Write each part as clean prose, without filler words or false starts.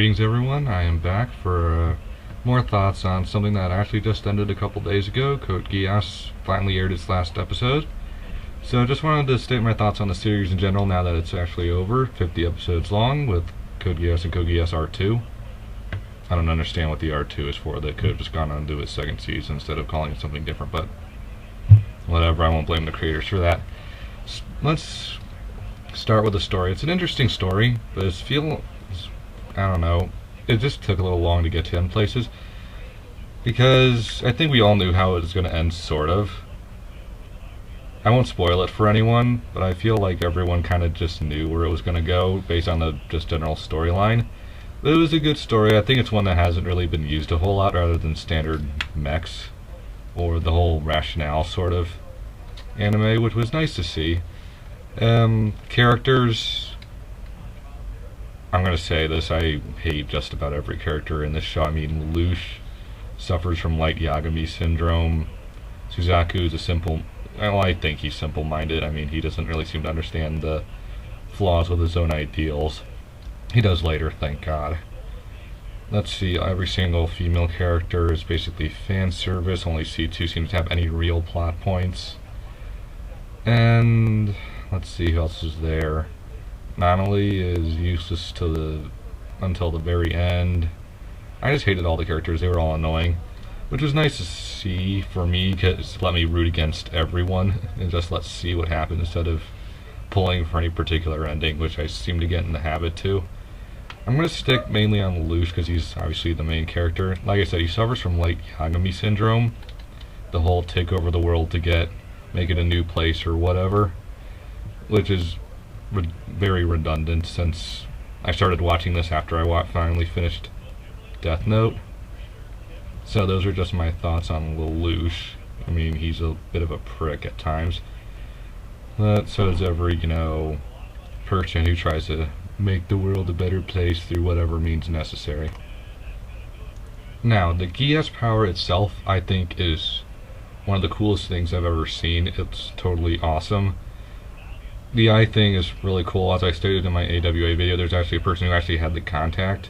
Greetings everyone, I am back for more thoughts on something that actually just ended a couple days ago. Code Geass finally aired its last episode. So I just wanted to state my thoughts on the series in general now that it's actually over, 50 episodes long with Code Geass and Code Geass R2. I don't understand what the R2 is for. They could have just gone on to do its second season instead of calling it something different, but whatever, I won't blame the creators for that. Let's start with the story. It's an interesting story, but I don't know, it just took a little long to get to end places, because I think we all knew how it was going to end, sort of. I won't spoil it for anyone, but I feel like everyone kind of just knew where it was going to go based on the just general storyline. But it was a good story. I think it's one that hasn't really been used a whole lot rather than standard mechs or the whole rationale sort of anime, which was nice to see. Characters, I'm gonna say this, I hate just about every character in this show. I mean, Lelouch suffers from light Yagami syndrome. Suzaku is I think he's simple-minded. I mean, he doesn't really seem to understand the flaws with his own ideals. He does later, thank God. Let's see, every single female character is basically fan service. Only C2 seems to have any real plot points. And let's see who else is there. Nonali is useless until the very end. I just hated all the characters. They were all annoying, which was nice to see for me, because it let me root against everyone and just let's see what happens instead of pulling for any particular ending, which I seem to get in the habit too. I'm going to stick mainly on Lelouch because he's obviously the main character. Like I said, he suffers from light Yagami syndrome, the whole take over the world to make it a new place or whatever, which is very redundant since I started watching this after I finally finished Death Note. So those are just my thoughts on Lelouch. I mean, he's a bit of a prick at times, but so is every, person who tries to make the world a better place through whatever means necessary. Now, the Geass power itself, I think, is one of the coolest things I've ever seen. It's totally awesome. The eye thing is really cool. As I stated in my AWA video, there's actually a person who actually had the contact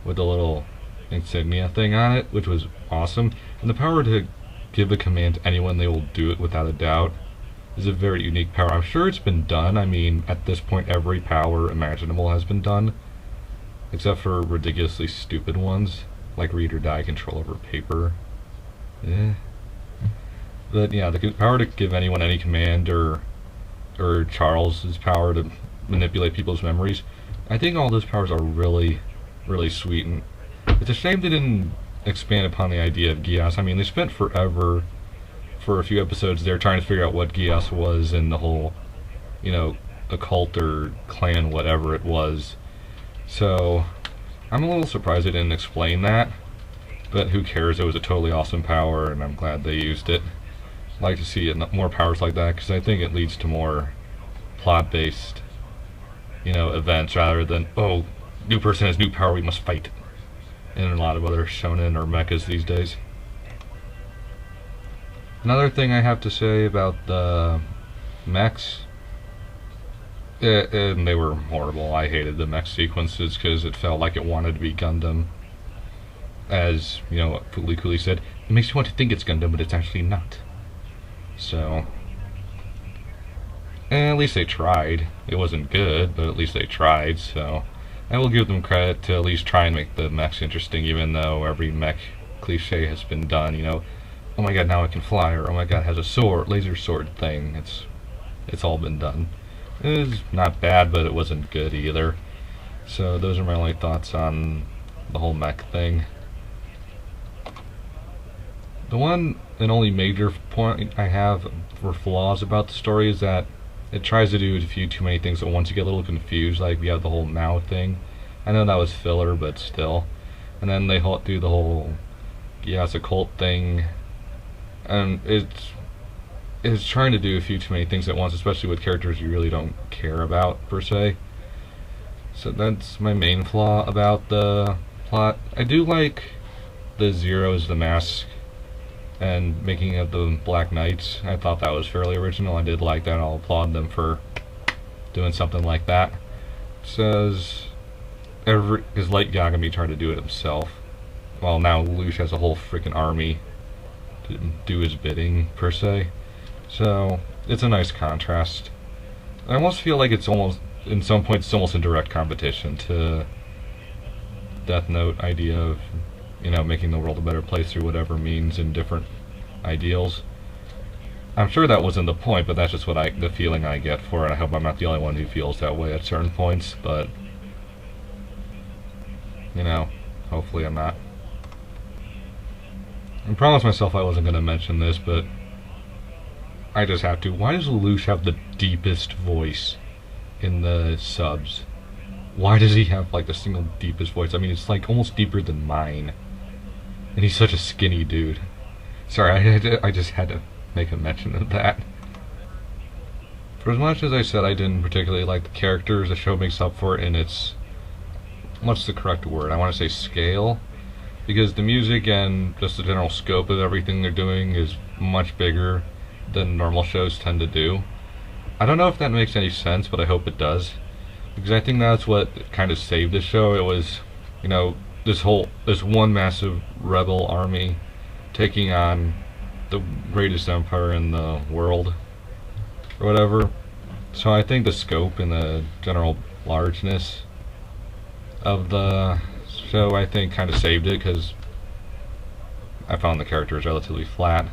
with the little insignia thing on it, which was awesome. And the power to give a command to anyone, they will do it without a doubt, is a very unique power. I'm sure it's been done. I mean, at this point, every power imaginable has been done, except for ridiculously stupid ones, like read or die control over paper. But yeah, the power to give anyone any command, or Charles's power to manipulate people's memories. I think all those powers are really, really sweet, and it's a shame they didn't expand upon the idea of Geass. I mean, they spent forever, for a few episodes there, trying to figure out what Geass was and the whole, occult or clan, whatever it was. So, I'm a little surprised they didn't explain that, but who cares? It was a totally awesome power, and I'm glad they used it. I'd like to see more powers like that, because I think it leads to more plot-based, events, rather than, oh, new person has new power, we must fight, in a lot of other shonen or mechas these days. Another thing I have to say about the mechs, and they were horrible. I hated the mech sequences because it felt like it wanted to be Gundam. As, what Fooly Cooly said, it makes you want to think it's Gundam, but it's actually not. So, at least they tried. It wasn't good, but at least they tried, so I will give them credit to at least try and make the mechs interesting, even though every mech cliche has been done, oh my god, now it can fly, or oh my god, it has a sword, laser sword thing. It's all been done. It was not bad, but it wasn't good either. So those are my only thoughts on the whole mech thing. The one and only major point I have for flaws about the story is that it tries to do a few too many things at once. You get a little confused, like we have the whole Mao thing. I know that was filler, but still. And then they do the whole Geass occult thing. And it's trying to do a few too many things at once, especially with characters you really don't care about, per se. So that's my main flaw about the plot. I do like the Zero's the mask and making of the Black Knights. I thought that was fairly original. I did like that. I'll applaud them for doing something like that. It says because Light Yagami tried to do it himself. Well, now Lelouch has a whole freaking army to do his bidding, per se. So, it's a nice contrast. I almost feel like it's almost, in some points, it's almost in direct competition to Death Note idea of, you know, making the world a better place through whatever means and different ideals. I'm sure that wasn't the point, but that's just what the feeling I get for it. I hope I'm not the only one who feels that way at certain points, but, you know, hopefully I'm not. I promised myself I wasn't going to mention this, but I just have to. Why does Lelouch have the deepest voice in the subs? Why does he have like the single deepest voice? I mean, it's like almost deeper than mine. And he's such a skinny dude. Sorry, I just had to make a mention of that. For as much as I said I didn't particularly like the characters, the show makes up for it in its, what's the correct word? I want to say scale. Because the music and just the general scope of everything they're doing is much bigger than normal shows tend to do. I don't know if that makes any sense, but I hope it does. Because I think that's what kind of saved the show. It was, you know, this one massive rebel army taking on the greatest empire in the world, or whatever. So I think the scope and the general largeness of the show, I think, kind of saved it, because I found the characters relatively flat.